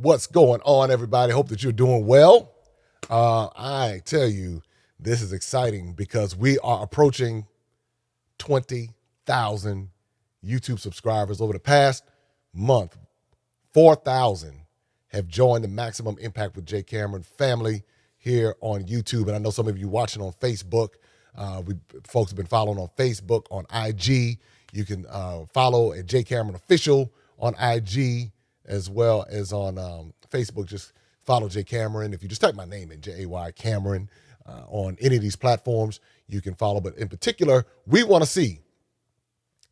What's going on, everybody? Hope that you're doing well. I tell you, this is exciting because we are approaching 20,000 YouTube subscribers over the past month. 4,000 have joined the Maximum Impact with Jay Cameron family here on YouTube. And I know some of you watching on Facebook. Folks have been following on Facebook, on IG. You can follow at Jay Cameron Official on IG, as well as on Facebook. Just follow Jay Cameron. If you just type my name in, Jay Cameron, on any of these platforms, you can follow. But in particular, we want to see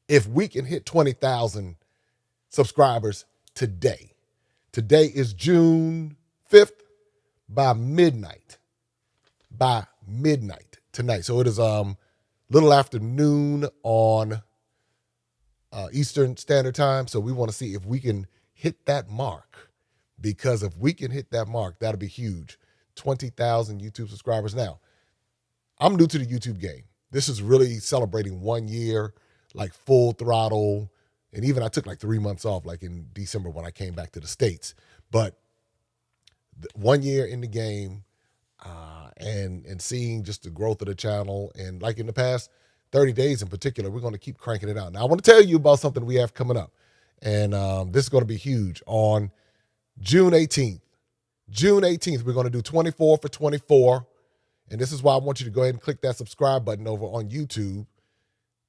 if we can hit 20,000 subscribers today. Today is June 5th by midnight. Tonight. So it is little after noon on Eastern Standard Time. So we want to see if we can hit that mark, because if we can hit that mark, that'll be huge. 20,000 YouTube subscribers. Now, I'm new to the YouTube game. This is really celebrating 1 year, like full throttle. And even I took like 3 months off, like in December when I came back to the States. But 1 year in the game, and seeing just the growth of the channel. And like in the past 30 days in particular, we're going to keep cranking it out. Now, I want to tell you about something we have coming up. And this is going to be huge. On June 18th, we're going to do 24 for 24. And this is why I want you to go ahead and click that subscribe button over on YouTube.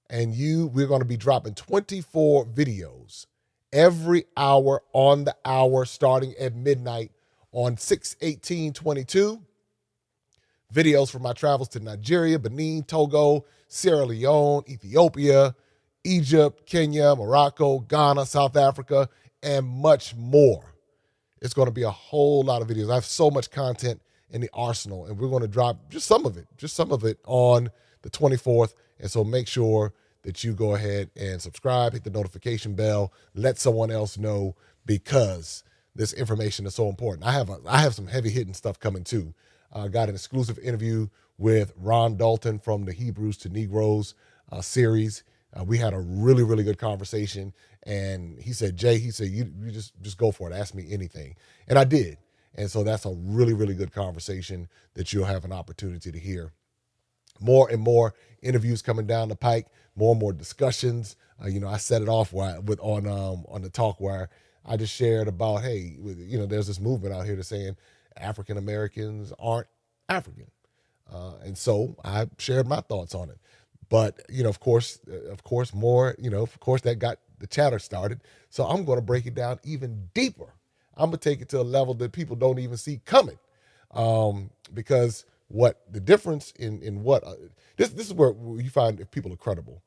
And we're going to be dropping 24 videos every hour on the hour, starting at midnight on 6/18/22. Videos from my travels to Nigeria, Benin, Togo, Sierra Leone, Ethiopia, Egypt, Kenya, Morocco, Ghana, South Africa, and much more. It's going to be a whole lot of videos. I have so much content in the arsenal, and we're going to drop just some of it on the 24th. And so make sure that you go ahead and subscribe, hit the notification bell, let someone else know, because this information is so important. I have some heavy hitting stuff coming too. Got an exclusive interview with Ron Dalton from the Hebrews to Negroes series. We had a really, really good conversation. And he said, Jay, you just go for it. Ask me anything. And I did. And so that's a really, really good conversation that you'll have an opportunity to hear. More and more interviews coming down the pike, more and more discussions. I set it off on the talk where I just shared about, hey, there's this movement out here that's saying African Americans aren't African. And so I shared my thoughts on it. But, of course, that got the chatter started. So I'm going to break it down even deeper. I'm going to take it to a level that people don't even see coming. Because what the difference in what this is where you find if people are credible.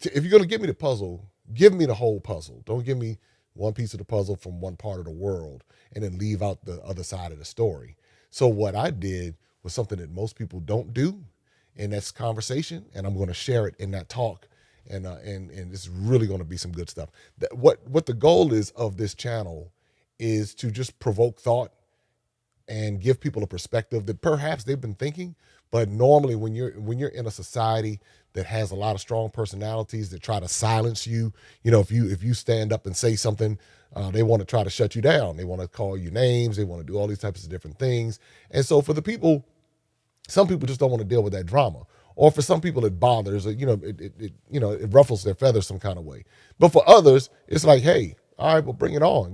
If you're going to give me the puzzle, give me the whole puzzle. Don't give me one piece of the puzzle from one part of the world and then leave out the other side of the story. So what I did was something that most people don't do in this conversation, and I'm going to share it in that talk. And it's really going to be some good stuff. What the goal is of this channel is to just provoke thought and give people a perspective that perhaps they've been thinking. But normally when you're in a society that has a lot of strong personalities that try to silence you, if you stand up and say something, they want to try to shut you down. They want to call you names. They want to do all these types of different things. And so for the people, some people just don't want to deal with that drama. Or for some people it bothers, it ruffles their feathers some kind of way. But for others, it's like, hey, all right, well, bring it on.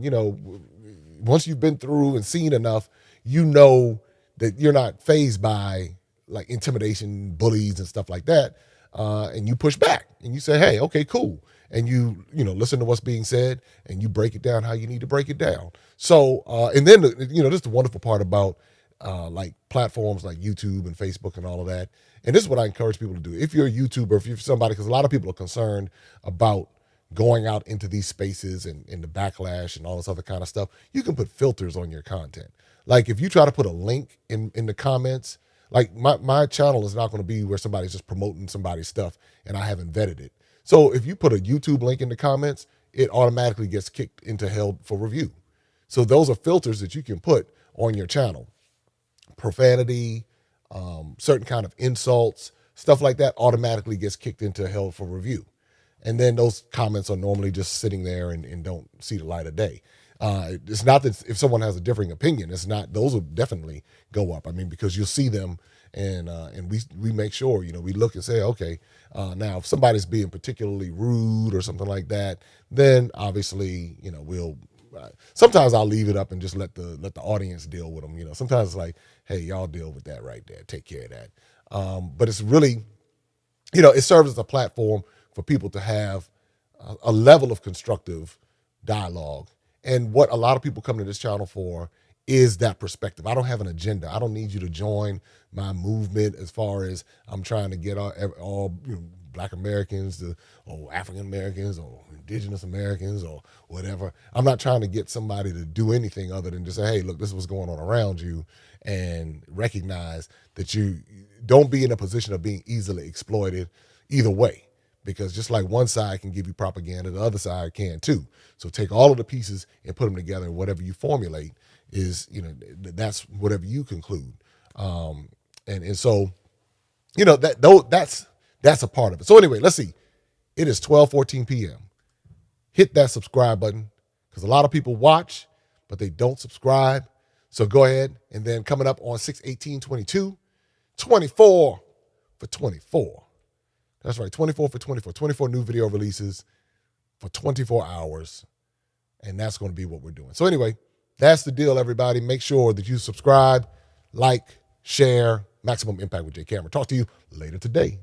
Once you've been through and seen enough, that you're not fazed by like intimidation, bullies and stuff like that. And you push back and you say, hey, okay, cool. And you listen to what's being said and you break it down how you need to break it down. So, and then, this is the wonderful part about like platforms like YouTube and Facebook and all of that. And this is what I encourage people to do. If you're a YouTuber, if you're somebody, because a lot of people are concerned about going out into these spaces and the backlash and all this other kind of stuff, you can put filters on your content. Like if you try to put a link in the comments, like my channel is not going to be where somebody's just promoting somebody's stuff and I haven't vetted it. So if you put a YouTube link in the comments, it automatically gets kicked into held for review. So those are filters that you can put on your channel. Profanity, certain kind of insults, stuff like that automatically gets kicked into held for review. And then those comments are normally just sitting there and don't see the light of day. It's not that if someone has a differing opinion, it's not, those will definitely go up. I mean, because you'll see them, and we make sure, we look and say, okay, now if somebody's being particularly rude or something like that, then obviously, we'll, sometimes I'll leave it up and just let the audience deal with them. Sometimes it's like, hey, y'all deal with that right there. Take care of that. But it's really, it serves as a platform for people to have a level of constructive dialogue. And what a lot of people come to this channel for is that perspective. I don't have an agenda. I don't need you to join my movement as far as I'm trying to get all Black Americans or African Americans or indigenous Americans or whatever. I'm not trying to get somebody to do anything other than just say, hey, look, this is what's going on around you, and recognize that you don't be in a position of being easily exploited either way. Because just like one side can give you propaganda, the other side can too. So take all of the pieces and put them together, and whatever you formulate is, that's whatever you conclude. And so, that's a part of it. So anyway, let's see. It is 12:14 p.m. Hit that subscribe button, because a lot of people watch, but they don't subscribe. So go ahead, and then coming up on 6/18/22, 24 for 24. That's right, 24 for 24. 24 new video releases for 24 hours. And that's going to be what we're doing. So anyway, that's the deal, everybody. Make sure that you subscribe, like, share. Maximum Impact with Jay Cameron. Talk to you later today.